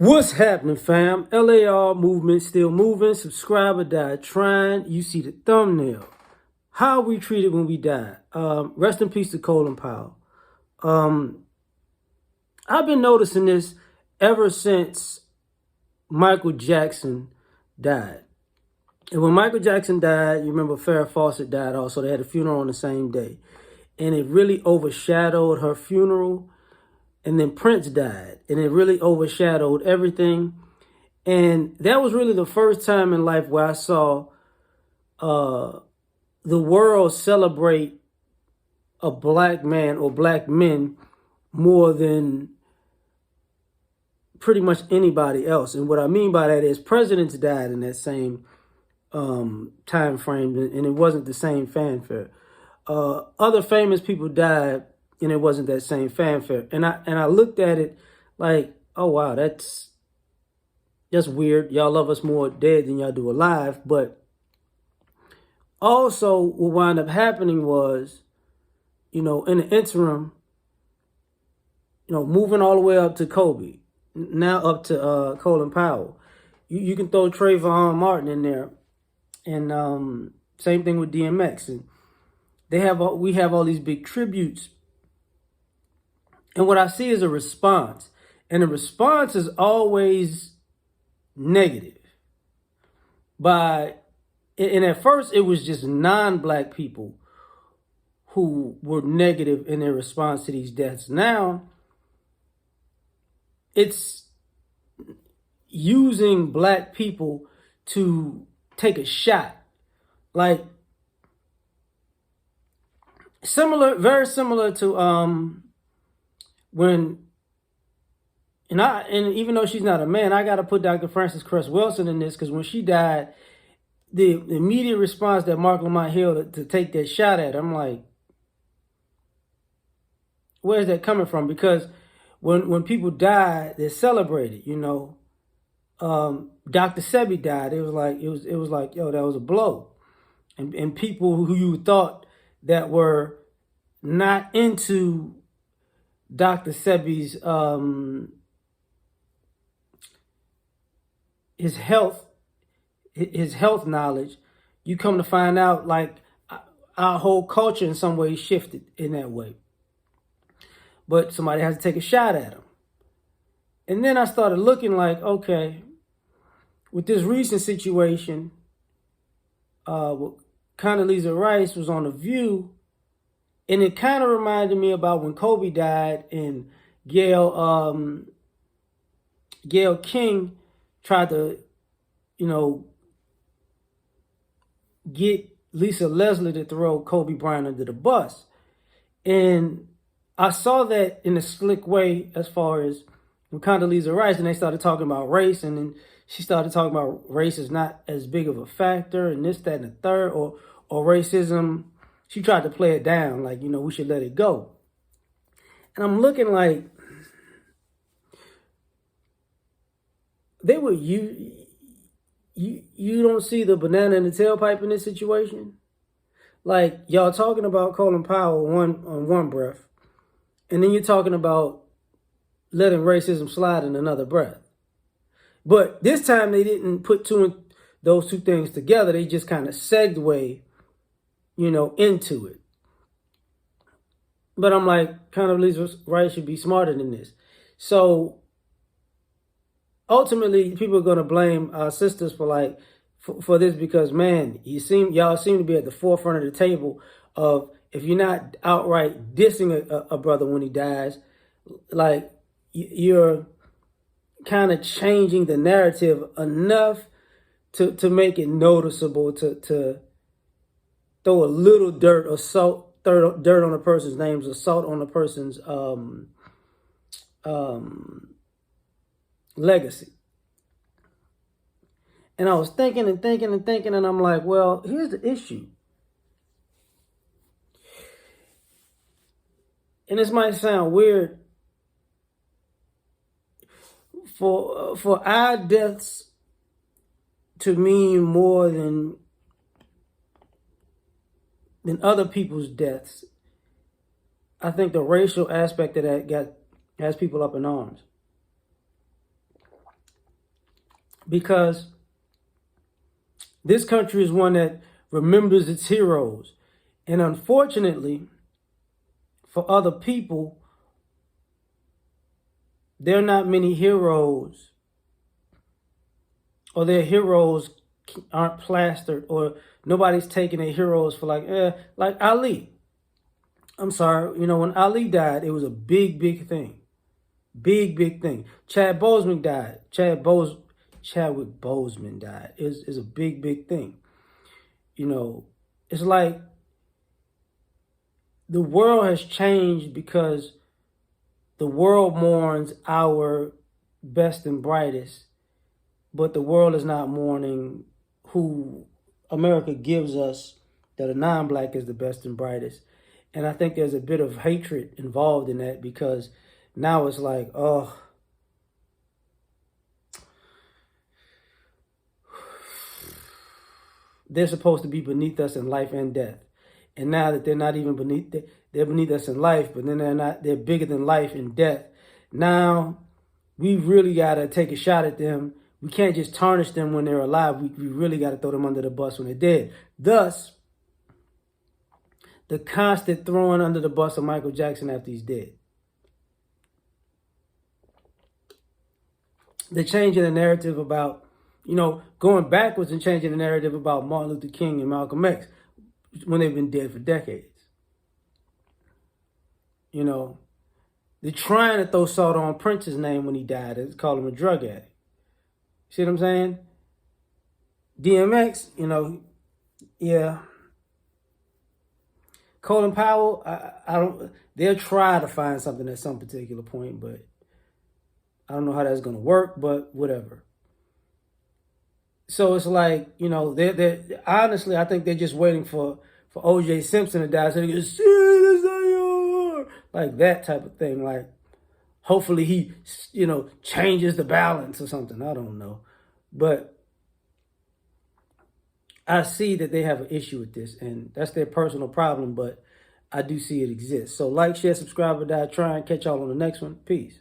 What's happening, fam? L.A.R. movement still moving. Subscriber died trying. You see the thumbnail. How we treated when we died. Rest in peace to Colin Powell. I've been noticing this ever since Michael Jackson died. And when Michael Jackson died, you remember Farrah Fawcett died also. They had a funeral on the same day. And it really overshadowed her funeral. And then Prince died. And it really overshadowed everything. And that was really the first time in life where I saw the world celebrate a black man or black men more than pretty much anybody else. And what I mean by that is presidents died in that same time frame, and it wasn't the same fanfare. Other famous people died, and it wasn't that same fanfare. And I looked at it like, oh wow, that's weird. Y'all love us more dead than y'all do alive. But also what wound up happening was, in the interim, moving all the way up to Kobe, now up to Colin Powell. You can throw Trayvon Martin in there. And same thing with DMX. And we have all these big tributes. And what I see is a response. And the response is always negative. And at first it was just non-black people who were negative in their response to these deaths. Now it's using black people to take a shot. Like very similar to when and even though she's not a man, I gotta put Dr. Frances Cress Wilson in this, because when she died, the immediate response that Mark Lamont Hill to take that shot at, I'm like, where's that coming from? Because when people die, they're celebrated, Dr. Sebi died. It was like, yo, that was a blow. And people who you thought that were not into Dr. Sebi's his health knowledge, you come to find out like our whole culture in some ways shifted in that way. But somebody has to take a shot at him. And then I started looking like, okay, with this recent situation, Condoleezza Rice was on The View, and it kind of reminded me about when Kobe died and Gayle King tried to, get Lisa Leslie to throw Kobe Bryant under the bus. And I saw that in a slick way as far as when Condoleezza Rice, and they started talking about race, and then she started talking about race is not as big of a factor, and this, that, and the third, or racism. She tried to play it down, like, we should let it go. And I'm looking like, they were you don't see the banana in the tailpipe in this situation? Like, y'all talking about Colin Powell on one breath, and then you're talking about letting racism slide in another breath. But this time they didn't put those two things together. They just kind of segue, into it. But I'm like, Condoleezza Rice should be smarter than this. So ultimately, people are going to blame our sisters for this, because, man, y'all seem to be at the forefront of the table of, if you're not outright dissing a brother when he dies, like, you're kind of changing the narrative enough to make it noticeable, to throw a little dirt or salt, dirt on a person's names, or salt on a person's legacy. And I was thinking, and I'm like, well, here's the issue. And this might sound weird. For our deaths to mean more than other people's deaths, I think the racial aspect of that has people up in arms. because this country is one that remembers its heroes. And unfortunately, for other people, there are not many heroes, or their heroes aren't plastered, or nobody's taking their heroes for like Ali. I'm sorry, when Ali died, it was a big, big thing. Big, big thing. Chadwick Boseman died. Is a big, big thing. It's like the world has changed because the world mourns our best and brightest, but the world is not mourning who America gives us that are non-black is the best and brightest. And I think there's a bit of hatred involved in that, because now it's like, oh, they're supposed to be beneath us in life and death. And now that they're not even they're beneath us in life, but then they're bigger than life and death. Now we really got to take a shot at them. We can't just tarnish them when they're alive. We really got to throw them under the bus when they're dead. Thus, the constant throwing under the bus of Michael Jackson after he's dead. The changing the narrative about, going backwards and changing the narrative about Martin Luther King and Malcolm X when they've been dead for decades. They're trying to throw salt on Prince's name when he died. It's called him a drug addict. See what I'm saying? DMX, yeah. Colin Powell, I don't. They'll try to find something at some particular point, but I don't know how that's going to work. But whatever. So it's like, they're honestly, I think they're just waiting for O.J. Simpson to die so they can say, like that type of thing. Like, hopefully he, changes the balance or something. I don't know. But I see that they have an issue with this, and that's their personal problem, but I do see it exists. So like, share, subscribe, or die trying. Catch y'all on the next one. Peace.